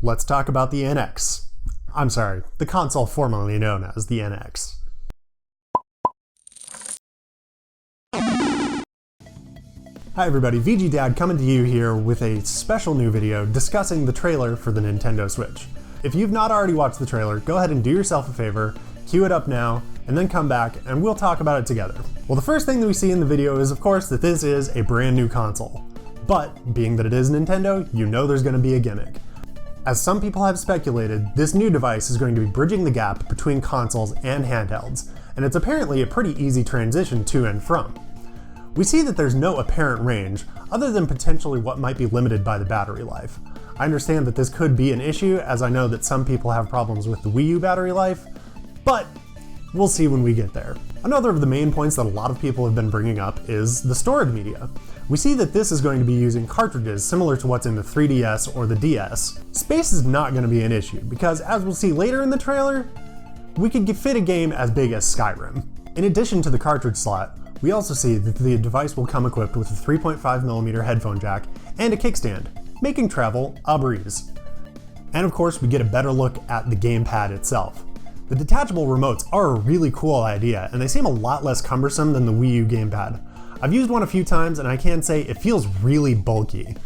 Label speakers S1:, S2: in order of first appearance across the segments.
S1: let's talk about the NX. I'm sorry, the console formerly known as the NX. Hi everybody, VG Dad coming to you here with a special new video discussing the trailer for the Nintendo Switch. If you've not already watched the trailer, go ahead and do yourself a favor, cue it up now, and then come back and we'll talk about it together. Well, the first thing that we see in the video is, of course, that this is a brand new console. But, being that it is Nintendo, you know there's going to be a gimmick. As some people have speculated, this new device is going to be bridging the gap between consoles and handhelds, and it's apparently a pretty easy transition to and from. We see that there's no apparent range, other than potentially what might be limited by the battery life. I understand that this could be an issue, as I know that some people have problems with the Wii U battery life, but we'll see when we get there. Another of the main points that a lot of people have been bringing up is the storage media. We see that this is going to be using cartridges similar to what's in the 3DS or the DS. Space is not going to be an issue, because as we'll see later in the trailer, we could fit a game as big as Skyrim. In addition to the cartridge slot, we also see that the device will come equipped with a 3.5mm headphone jack and a kickstand, making travel a breeze. And of course, we get a better look at the gamepad itself. The detachable remotes are a really cool idea, and they seem a lot less cumbersome than the Wii U gamepad. I've used one a few times and I can say it feels really bulky.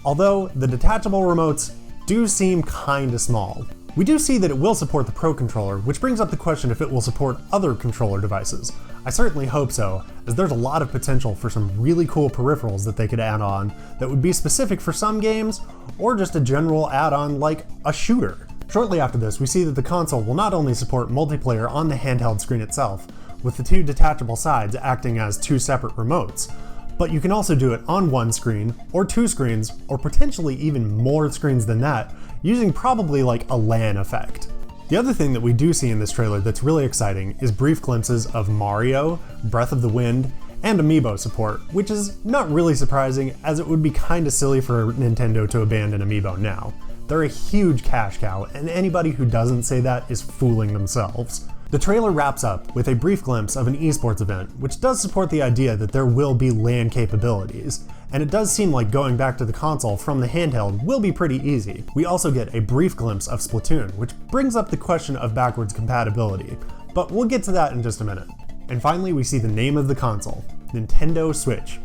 S1: Although the detachable remotes do seem kinda small. We do see that it will support the Pro Controller, which brings up the question if it will support other controller devices. I certainly hope so, as there's a lot of potential for some really cool peripherals that they could add on that would be specific for some games, or just a general add-on like a shooter. Shortly after this, we see that the console will not only support multiplayer on the handheld screen itself, with the two detachable sides acting as two separate remotes, but you can also do it on one screen, or two screens, or potentially even more screens than that, using probably like a LAN effect. The other thing that we do see in this trailer that's really exciting is brief glimpses of Mario, Breath of the Wind, and Amiibo support, which is not really surprising, as it would be kinda silly for Nintendo to abandon Amiibo now. They're a huge cash cow, and anybody who doesn't say that is fooling themselves. The trailer wraps up with a brief glimpse of an esports event, which does support the idea that there will be LAN capabilities, and it does seem like going back to the console from the handheld will be pretty easy. We also get a brief glimpse of Splatoon, which brings up the question of backwards compatibility, but we'll get to that in just a minute. And finally, we see the name of the console, Nintendo Switch.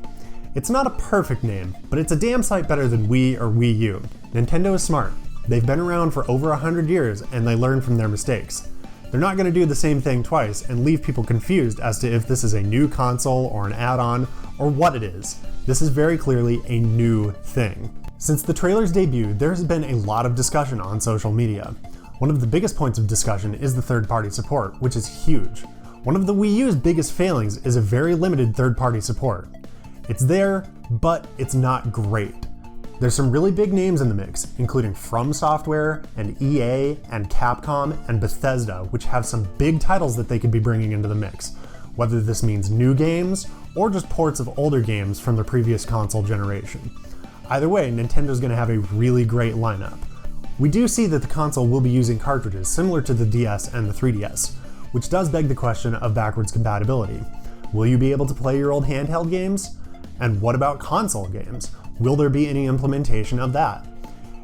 S1: It's not a perfect name, but it's a damn sight better than Wii or Wii U. Nintendo is smart. They've been around for over 100 years and they learn from their mistakes. They're not going to do the same thing twice and leave people confused as to if this is a new console or an add-on or what it is. This is very clearly a new thing. Since the trailer's debut, there has been a lot of discussion on social media. One of the biggest points of discussion is the third-party support, which is huge. One of the Wii U's biggest failings is a very limited third-party support. It's there, but it's not great. There's some really big names in the mix, including From Software, and EA, and Capcom, and Bethesda, which have some big titles that they could be bringing into the mix, whether this means new games, or just ports of older games from the previous console generation. Either way, Nintendo's gonna have a really great lineup. We do see that the console will be using cartridges similar to the DS and the 3DS, which does beg the question of backwards compatibility. Will you be able to play your old handheld games? And what about console games? Will there be any implementation of that?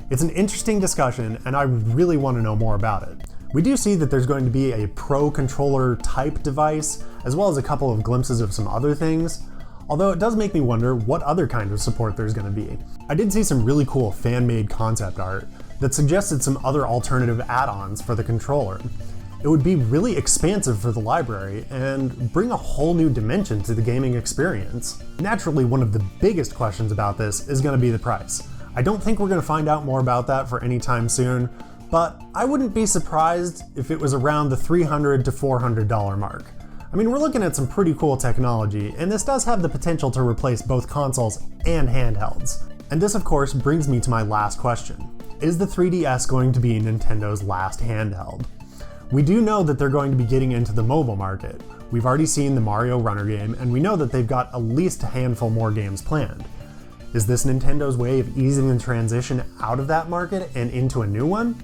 S1: It's an interesting discussion, and I really want to know more about it. We do see that there's going to be a Pro Controller type device, as well as a couple of glimpses of some other things, although it does make me wonder what other kind of support there's going to be. I did see some really cool fan-made concept art that suggested some other alternative add-ons for the controller. It would be really expansive for the library and bring a whole new dimension to the gaming experience. Naturally, one of the biggest questions about this is going to be the price. I don't think we're going to find out more about that for any time soon, but I wouldn't be surprised if it was around the $300 to $400 mark. I mean, we're looking at some pretty cool technology, and this does have the potential to replace both consoles and handhelds. And this, of course, brings me to my last question. Is the 3DS going to be Nintendo's last handheld? We do know that they're going to be getting into the mobile market. We've already seen the Mario Runner game, and we know that they've got at least a handful more games planned. Is this Nintendo's way of easing the transition out of that market and into a new one?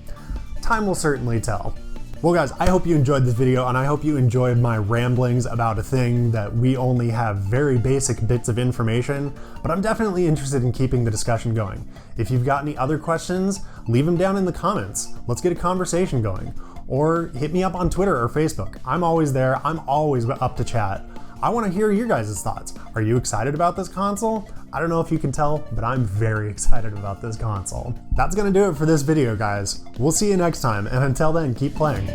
S1: Time will certainly tell. Well guys, I hope you enjoyed this video, and I hope you enjoyed my ramblings about a thing that we only have very basic bits of information, but I'm definitely interested in keeping the discussion going. If you've got any other questions, leave them down in the comments. Let's get a conversation going. Or hit me up on Twitter or Facebook. I'm always there, I'm always up to chat. I want to hear your guys' thoughts. Are you excited about this console? I don't know if you can tell, but I'm very excited about this console. That's gonna do it for this video, guys. We'll see you next time, and until then, keep playing.